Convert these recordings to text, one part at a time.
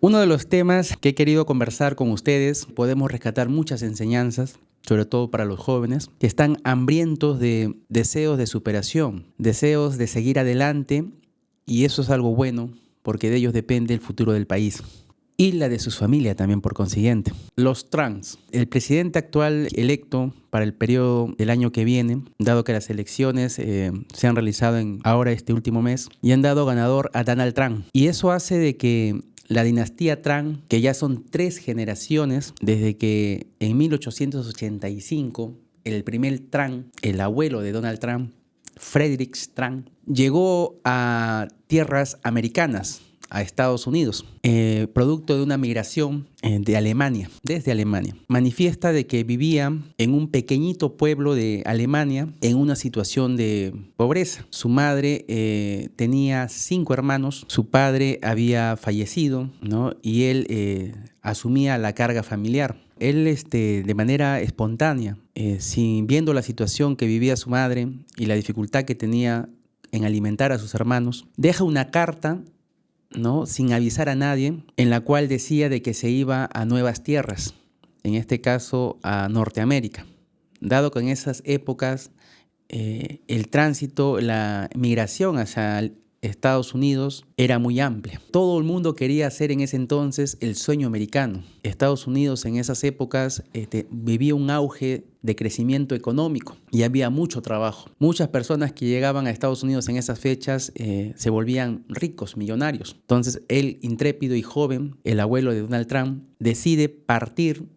Uno de los temas que he querido conversar con ustedes, podemos rescatar muchas enseñanzas, sobre todo para los jóvenes, que están hambrientos de deseos de superación, deseos de seguir adelante, y eso es algo bueno, porque de ellos depende el futuro del país. Y la de sus familias también, por consiguiente. Los trans. El presidente actual electo para el periodo del año que viene, dado que las elecciones se han realizado ahora este último mes, y han dado ganador a Donald Trump. Y eso hace de que la dinastía Trump, que ya son 3 generaciones, desde que en 1885 el primer Trump, el abuelo de Donald Trump, Frederick Trump, llegó a tierras americanas, a Estados Unidos, producto de una migración de Alemania, desde Alemania. Manifiesta de que vivía en un pequeñito pueblo de Alemania en una situación de pobreza. Su madre tenía 5 hermanos, su padre había fallecido, ¿no? Y él asumía la carga familiar. Él, de manera espontánea, sin viendo la situación que vivía su madre y la dificultad que tenía en alimentar a sus hermanos, deja una carta, ¿no?, sin avisar a nadie, en la cual decía de que se iba a nuevas tierras, en este caso a Norteamérica, dado que en esas épocas el tránsito, la migración hacia Estados Unidos era muy amplia. Todo el mundo quería hacer en ese entonces el sueño americano. Estados Unidos en esas épocas vivía un auge de crecimiento económico y había mucho trabajo. Muchas personas que llegaban a Estados Unidos en esas fechas se volvían ricos, millonarios. Entonces él, intrépido y joven, el abuelo de Donald Trump, decide partir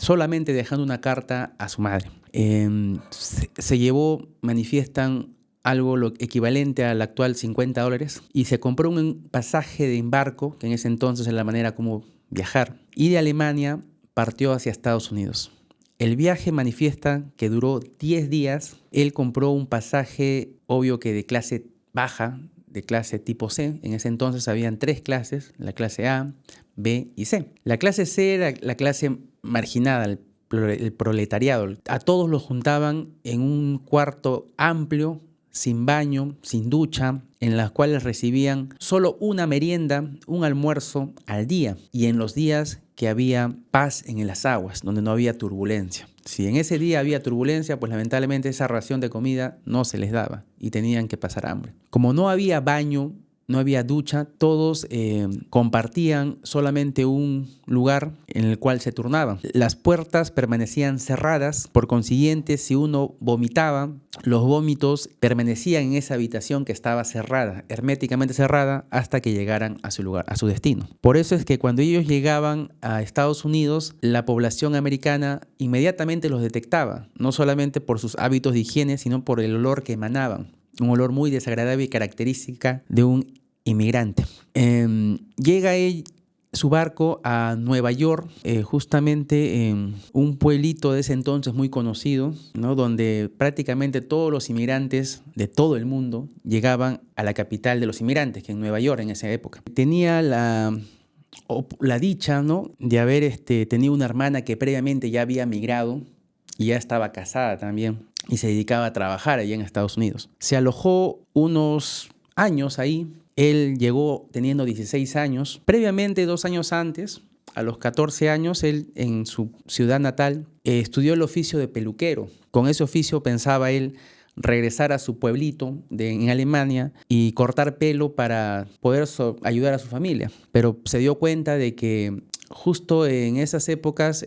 solamente dejando una carta a su madre. Se llevó, manifiestan, algo lo equivalente al actual $50, y se compró un pasaje de embarco, que en ese entonces es la manera como viajar, y de Alemania partió hacia Estados Unidos. El viaje manifiesta que duró 10 días. Él compró un pasaje, obvio que de clase baja, de clase tipo C. En ese entonces habían 3 clases, la clase A, B y C. La clase C era la clase marginada, el proletariado. A todos los juntaban en un cuarto amplio, sin baño, sin ducha, en las cuales recibían solo una merienda, un almuerzo al día, y en los días que había paz en las aguas, donde no había turbulencia. Si en ese día había turbulencia, pues lamentablemente esa ración de comida no se les daba y tenían que pasar hambre. Como no había baño, no había ducha, todos compartían solamente un lugar en el cual se turnaban. Las puertas permanecían cerradas, por consiguiente, si uno vomitaba, los vómitos permanecían en esa habitación que estaba cerrada, herméticamente cerrada, hasta que llegaran a su lugar, a su destino. Por eso es que cuando ellos llegaban a Estados Unidos, la población americana inmediatamente los detectaba, no solamente por sus hábitos de higiene, sino por el olor que emanaban. Un olor muy desagradable y característica de un inmigrante. Llega su barco a Nueva York, justamente en un pueblito de ese entonces muy conocido, ¿no?, donde prácticamente todos los inmigrantes de todo el mundo llegaban a la capital de los inmigrantes, que es Nueva York en esa época. Tenía la dicha, ¿no?, de haber tenido una hermana que previamente ya había migrado y ya estaba casada también, y se dedicaba a trabajar allá en Estados Unidos. Se alojó unos años ahí. Él llegó teniendo 16 años. Previamente, 2 años antes, a los 14 años, él en su ciudad natal estudió el oficio de peluquero. Con ese oficio pensaba él regresar a su pueblito en Alemania y cortar pelo para poder ayudar a su familia. Pero se dio cuenta de que justo en esas épocas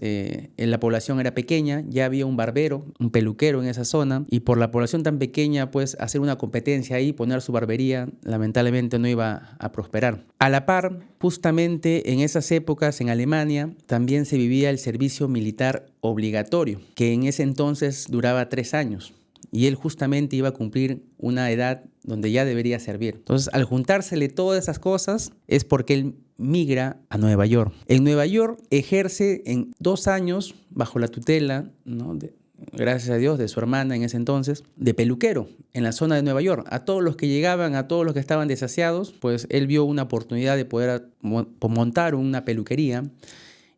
la población era pequeña, ya había un barbero, un peluquero en esa zona, y por la población tan pequeña, pues hacer una competencia ahí, poner su barbería, lamentablemente no iba a prosperar. A la par, justamente en esas épocas en Alemania también se vivía el servicio militar obligatorio, que en ese entonces duraba 3 años. Y él justamente iba a cumplir una edad donde ya debería servir. Entonces, al juntársele todas esas cosas, es porque él migra a Nueva York. En Nueva York ejerce en 2 años bajo la tutela, ¿no?, gracias a Dios, de su hermana en ese entonces, de peluquero en la zona de Nueva York. A todos los que llegaban, a todos los que estaban desasiados, pues él vio una oportunidad de poder montar una peluquería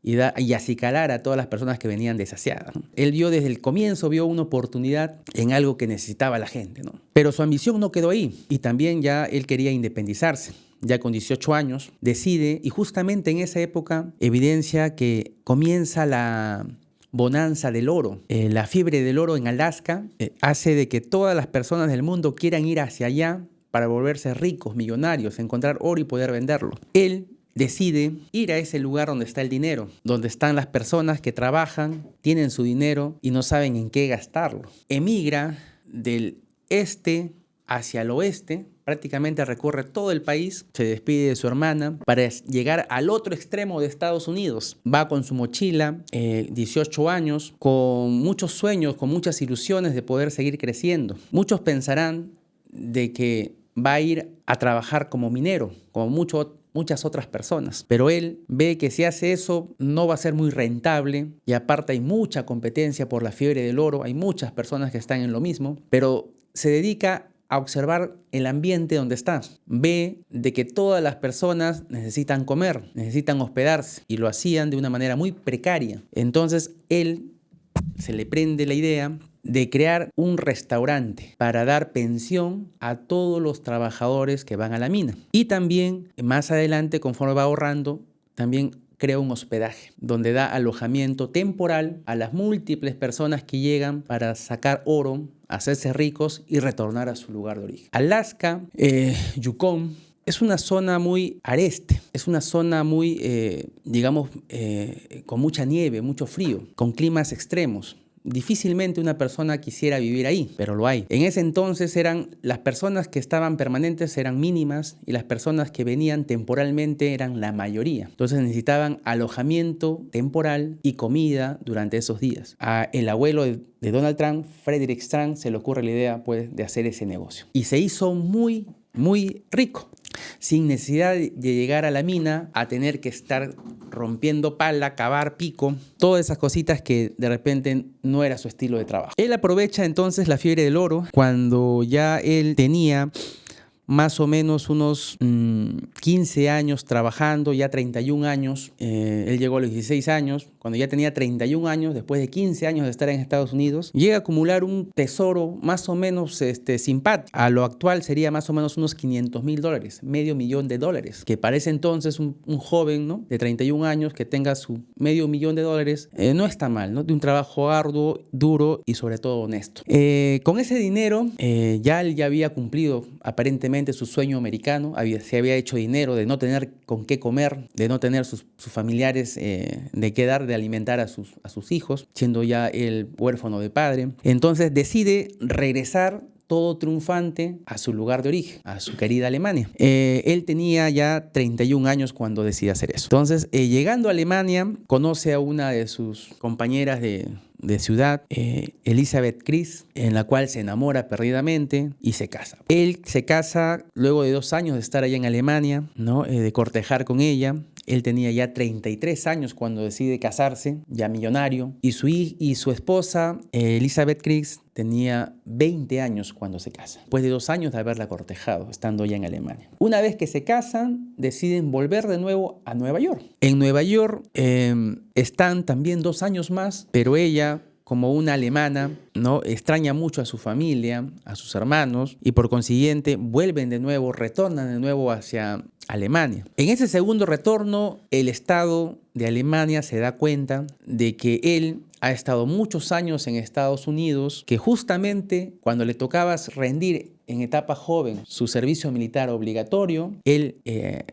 y acicalar a todas las personas que venían desasiadas, ¿no? Él desde el comienzo vio una oportunidad en algo que necesitaba la gente, ¿no? Pero su ambición no quedó ahí, y también ya él quería independizarse. ya con 18 años, decide, y justamente en esa época evidencia que comienza la bonanza del oro. La fiebre del oro en Alaska hace de que todas las personas del mundo quieran ir hacia allá para volverse ricos, millonarios, encontrar oro y poder venderlo. Él decide ir a ese lugar donde está el dinero, donde están las personas que trabajan, tienen su dinero y no saben en qué gastarlo. Emigra del este hacia el oeste, prácticamente recorre todo el país, se despide de su hermana para llegar al otro extremo de Estados Unidos. Va con su mochila, 18 años, con muchos sueños, con muchas ilusiones de poder seguir creciendo. Muchos pensarán de que va a ir a trabajar como minero, como muchas otras personas. Pero él ve que si hace eso no va a ser muy rentable y aparte hay mucha competencia por la fiebre del oro, hay muchas personas que están en lo mismo, pero se dedica a observar el ambiente donde está. Ve de que todas las personas necesitan comer, necesitan hospedarse y lo hacían de una manera muy precaria. Entonces él se le prende la idea de crear un restaurante para dar pensión a todos los trabajadores que van a la mina. Y también más adelante, conforme va ahorrando, también crea un hospedaje donde da alojamiento temporal a las múltiples personas que llegan para sacar oro, hacerse ricos y retornar a su lugar de origen. Alaska, Yukon, es una zona muy agreste, es una zona muy, con mucha nieve, mucho frío, con climas extremos. Difícilmente una persona quisiera vivir ahí, pero lo hay. En ese entonces las personas que estaban permanentes eran mínimas y las personas que venían temporalmente eran la mayoría. Entonces necesitaban alojamiento temporal y comida durante esos días. El abuelo de Donald Trump, Frederick Strang, se le ocurre la idea pues, de hacer ese negocio. Y se hizo muy, muy rico, sin necesidad de llegar a la mina, a tener que estar rompiendo pala, cavar pico, todas esas cositas que de repente no era su estilo de trabajo. Él aprovecha entonces la fiebre del oro cuando ya él tenía más o menos unos 15 años trabajando, ya 31 años. Él llegó a los 16 años, cuando ya tenía 31 años, después de 15 años de estar en Estados Unidos, llega a acumular un tesoro más o menos simpático. A lo actual sería más o menos unos $500,000, $500,000, que para ese entonces un joven, ¿no?, de 31 años que tenga su $500,000 no está mal, ¿no?, de un trabajo arduo, duro y sobre todo honesto. Con ese dinero él ya había cumplido aparentemente su sueño americano, se había hecho dinero de no tener con qué comer, de no tener sus familiares de qué dar, de alimentar a sus hijos, siendo ya el huérfano de padre. Entonces decide regresar todo triunfante a su lugar de origen, a su querida Alemania. Él tenía ya 31 años cuando decide hacer eso. Entonces, llegando a Alemania, conoce a una de sus compañeras de ciudad, Elisabeth Kris, en la cual se enamora perdidamente y se casa. Él se casa luego de 2 años de estar allá en Alemania, ¿no?, de cortejar con ella. Él tenía ya 33 años cuando decide casarse, ya millonario, y su esposa, Elisabeth Kris, tenía 20 años cuando se casa, después de 2 años de haberla cortejado, estando ya en Alemania. Una vez que se casan, deciden volver de nuevo a Nueva York. En Nueva York están también 2 años más, pero ella, como una alemana, ¿no?, extraña mucho a su familia, a sus hermanos, y por consiguiente retornan de nuevo hacia Alemania. En ese segundo retorno, el Estado de Alemania se da cuenta de que él ha estado muchos años en Estados Unidos, que justamente cuando le tocaba rendir en etapa joven su servicio militar obligatorio, el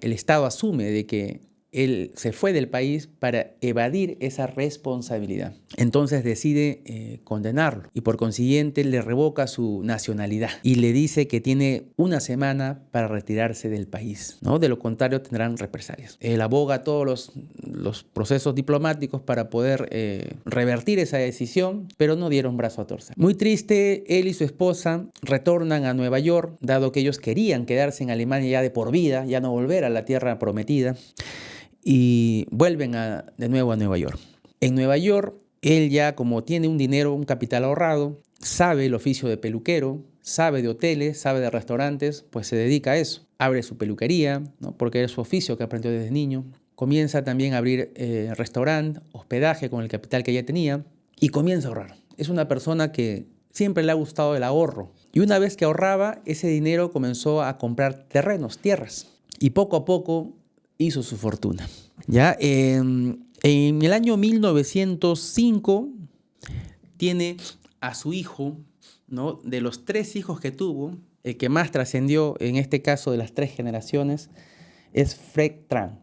Estado asume de que él se fue del país para evadir esa responsabilidad. Entonces decide condenarlo y por consiguiente le revoca su nacionalidad y le dice que tiene 1 semana para retirarse del país, ¿no? De lo contrario tendrán represalias. Él aboga todos los procesos diplomáticos para poder revertir esa decisión, pero no dieron brazo a torcer. Muy triste, él y su esposa retornan a Nueva York, dado que ellos querían quedarse en Alemania ya de por vida, ya no volver a la tierra prometida. Y vuelven de nuevo a Nueva York. En Nueva York, él ya como tiene un capital ahorrado, sabe el oficio de peluquero, sabe de hoteles, sabe de restaurantes, pues se dedica a eso. Abre su peluquería, ¿no?, porque es su oficio que aprendió desde niño. Comienza también a abrir restaurante, hospedaje con el capital que ya tenía y comienza a ahorrar. Es una persona que siempre le ha gustado el ahorro. Y una vez que ahorraba, ese dinero comenzó a comprar terrenos, tierras. y poco a poco hizo su fortuna. Ya, en el año 1905 tiene a su hijo, ¿no? De los 3 hijos que tuvo, el que más trascendió en este caso de las 3 generaciones es Fred Trump,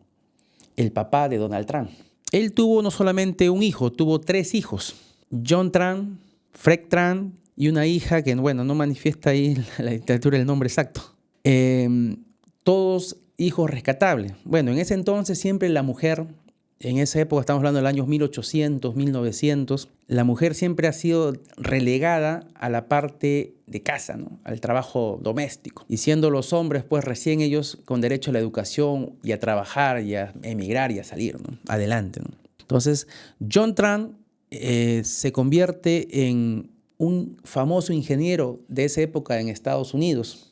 el papá de Donald Trump. Él tuvo no solamente un hijo, tuvo 3 hijos, John Trump, Fred Trump y una hija que, bueno, no manifiesta ahí la literatura el nombre exacto. Todos hijos rescatables. Bueno, en ese entonces siempre la mujer, en esa época estamos hablando del año 1800, 1900, la mujer siempre ha sido relegada a la parte de casa, ¿no? Al trabajo doméstico. Y siendo los hombres, pues recién ellos con derecho a la educación y a trabajar y a emigrar y a salir, ¿no? Adelante, ¿no? Entonces, John Trump se convierte en un famoso ingeniero de esa época en Estados Unidos.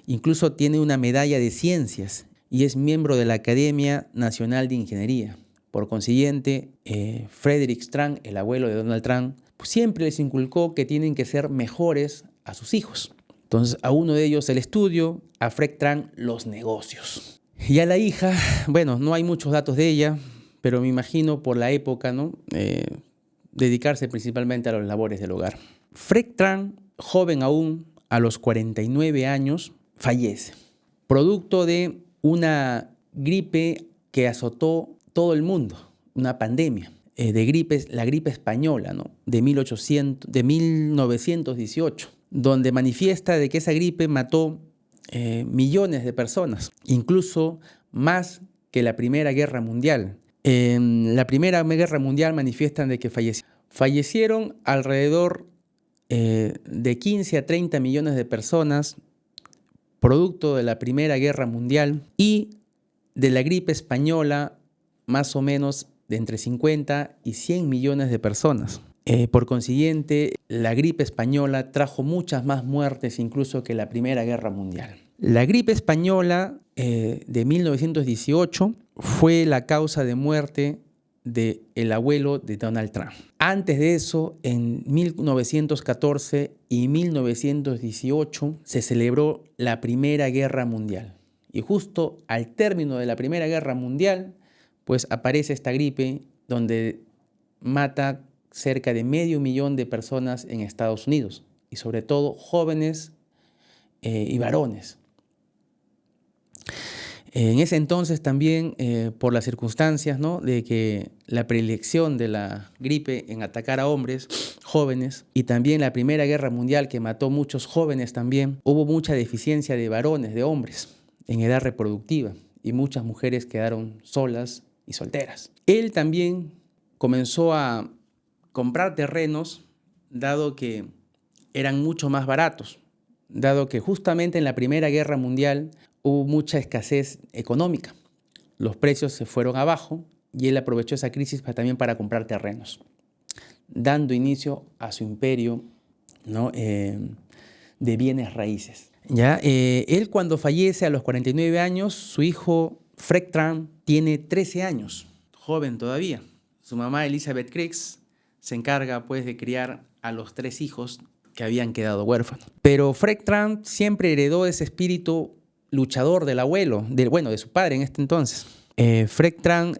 Incluso tiene una medalla de ciencias y es miembro de la Academia Nacional de Ingeniería. Por consiguiente, Frederick Trump, el abuelo de Donald Trump, pues siempre les inculcó que tienen que ser mejores a sus hijos. Entonces, a uno de ellos el estudio, a Fred Trump los negocios. Y a la hija, bueno, no hay muchos datos de ella, pero me imagino por la época, ¿no? Dedicarse principalmente a las labores del hogar. Fred Trump, joven aún, a los 49 años, fallece, producto de una gripe que azotó todo el mundo, una pandemia de gripes, la gripe española, ¿no? de 1918, donde manifiesta de que esa gripe mató millones de personas, incluso más que la Primera Guerra Mundial. En la Primera Guerra Mundial manifiestan de que fallecieron alrededor de 15 a 30 millones de personas producto de la Primera Guerra Mundial, y de la gripe española más o menos de entre 50 y 100 millones de personas. Por consiguiente, la gripe española trajo muchas más muertes incluso que la Primera Guerra Mundial. La gripe española de 1918 fue la causa de muerte del abuelo de Donald Trump. Antes de eso, en 1914 y 1918 se celebró la Primera Guerra Mundial. Y justo al término de la Primera Guerra Mundial, pues aparece esta gripe donde mata cerca de 500.000 de personas en Estados Unidos, y sobre todo jóvenes y varones. En ese entonces también, por las circunstancias, ¿no? de que la predilección de la gripe en atacar a hombres jóvenes, y también la Primera Guerra Mundial que mató muchos jóvenes también, hubo mucha deficiencia de varones, de hombres en edad reproductiva, y muchas mujeres quedaron solas y solteras. Él también comenzó a comprar terrenos, dado que eran mucho más baratos, dado que justamente en la Primera Guerra Mundial hubo mucha escasez económica. Los precios se fueron abajo y él aprovechó esa crisis también para comprar terrenos, dando inicio a su imperio, ¿no? De bienes raíces. ¿Ya? Él cuando fallece a los 49 años, su hijo Fred Trump tiene 13 años, joven todavía. Su mamá Elizabeth Criggs se encarga pues de criar a los 3 hijos que habían quedado huérfanos. Pero Fred Trump siempre heredó ese espíritu luchador del abuelo, de su padre en este entonces. Fred Trump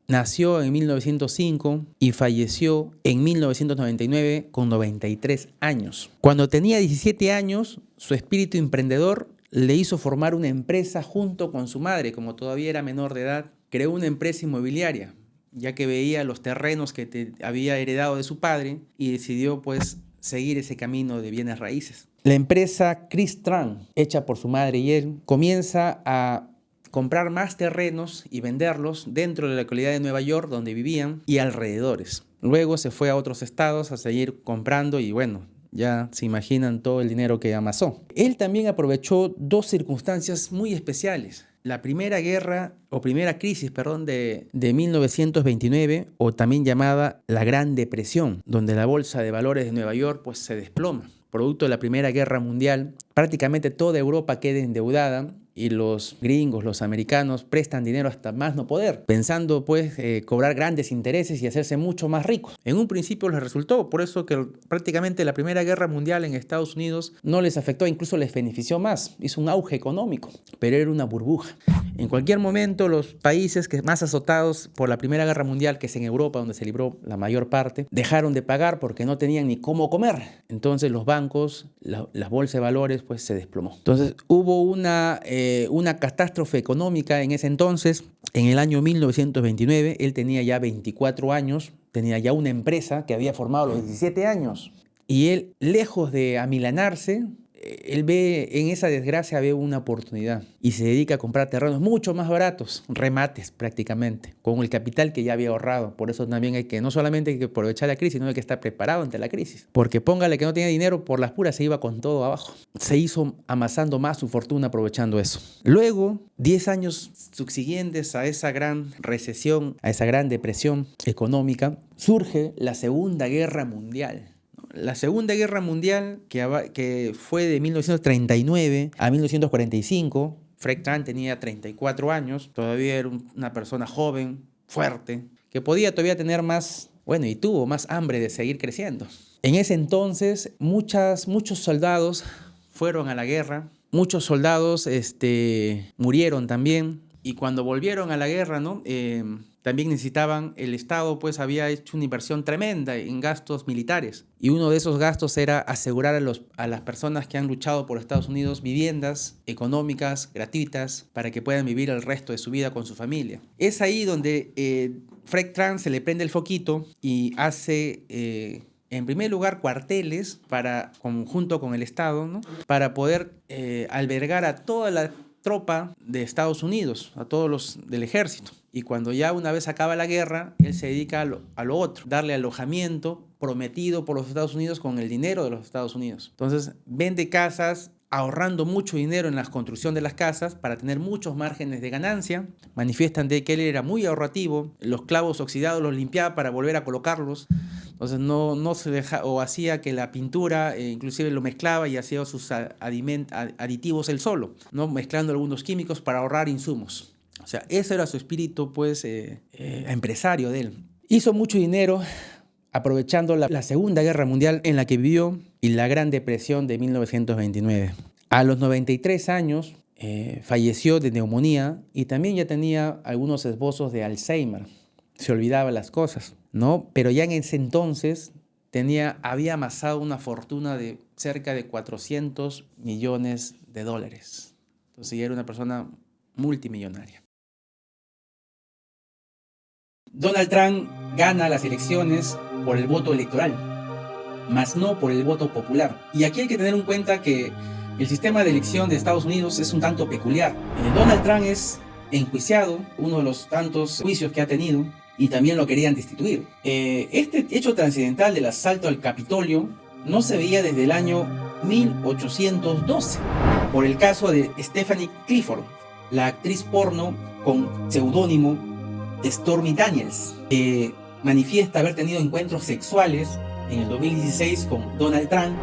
nació en 1905 y falleció en 1999 con 93 años. Cuando tenía 17 años, su espíritu emprendedor le hizo formar una empresa junto con su madre. Como todavía era menor de edad, creó una empresa inmobiliaria, ya que veía los terrenos que había heredado de su padre, y decidió pues seguir ese camino de bienes raíces. La empresa Chris Trump, hecha por su madre y él, comienza a comprar más terrenos y venderlos dentro de la localidad de Nueva York donde vivían y alrededores. Luego se fue a otros estados a seguir comprando y bueno, ya se imaginan todo el dinero que amasó. Él también aprovechó 2 circunstancias muy especiales. La primera crisis de 1929, o también llamada la Gran Depresión, donde la bolsa de valores de Nueva York pues, se desploma. Producto de la Primera Guerra Mundial, prácticamente toda Europa queda endeudada y los gringos, los americanos, prestan dinero hasta más no poder, pensando pues cobrar grandes intereses y hacerse mucho más ricos. En un principio les resultó, por eso que prácticamente la Primera Guerra Mundial en Estados Unidos no les afectó, incluso les benefició más, hizo un auge económico, pero era una burbuja. En cualquier momento los países que más azotados por la Primera Guerra Mundial, que es en Europa donde se libró la mayor parte, dejaron de pagar porque no tenían ni cómo comer. Entonces los bancos, las bolsas de valores pues se desplomó. Entonces hubo una catástrofe económica en ese entonces. En el año 1929 él tenía ya 24 años, tenía ya una empresa que había formado a los 17 años. Y él, lejos de amilanarse, él ve en esa desgracia ve una oportunidad y se dedica a comprar terrenos mucho más baratos, remates prácticamente, con el capital que ya había ahorrado. Por eso también hay que, no solamente hay que aprovechar la crisis, sino hay que estar preparado ante la crisis. Porque póngale que no tenía dinero, por las puras se iba con todo abajo. Se hizo amasando más su fortuna aprovechando eso. Luego, 10 años subsiguientes a esa gran recesión, a esa gran depresión económica, surge la Segunda Guerra Mundial. La Segunda Guerra Mundial, que fue de 1939 a 1945, Fred Trump tenía 34 años, todavía era una persona joven, fuerte, que podía todavía tener más, bueno, y tuvo más hambre de seguir creciendo. En ese entonces, muchos soldados fueron a la guerra, muchos soldados murieron también, y cuando volvieron a la guerra, ¿no? También necesitaban, el Estado pues había hecho una inversión tremenda en gastos militares y uno de esos gastos era asegurar a las personas que han luchado por Estados Unidos viviendas económicas, gratuitas, para que puedan vivir el resto de su vida con su familia. Es ahí donde Fred Trump se le prende el foquito y hace en primer lugar cuarteles junto con el Estado, ¿no? Para poder albergar a toda la tropa de Estados Unidos, a todos los del ejército. Y cuando ya una vez acaba la guerra, él se dedica a lo otro, darle alojamiento prometido por los Estados Unidos con el dinero de los Estados Unidos. Entonces vende casas ahorrando mucho dinero en la construcción de las casas para tener muchos márgenes de ganancia. Manifiestan de que él era muy ahorrativo, los clavos oxidados los limpiaba para volver a colocarlos. Entonces no se deja, o hacía que la pintura inclusive lo mezclaba y hacía sus aditivos él solo, ¿no? Mezclando algunos químicos para ahorrar insumos. O sea, ese era su espíritu pues empresario de él. Hizo mucho dinero aprovechando la Segunda Guerra Mundial en la que vivió y la Gran Depresión de 1929. A los 93 años falleció de neumonía y también ya tenía algunos esbozos de Alzheimer. Se olvidaba las cosas, ¿no? Pero ya en ese entonces había amasado una fortuna de cerca de $400 millones. Entonces ya era una persona multimillonaria. Donald Trump gana las elecciones por el voto electoral, mas no por el voto popular. Y aquí hay que tener en cuenta que el sistema de elección de Estados Unidos es un tanto peculiar. Donald Trump es enjuiciado, uno de los tantos juicios que ha tenido, y también lo querían destituir. Este hecho trascendental del asalto al Capitolio no se veía desde el año 1812, por el caso de Stephanie Clifford, la actriz porno con seudónimo Stormy Daniels, manifiesta haber tenido encuentros sexuales en el 2016 con Donald Trump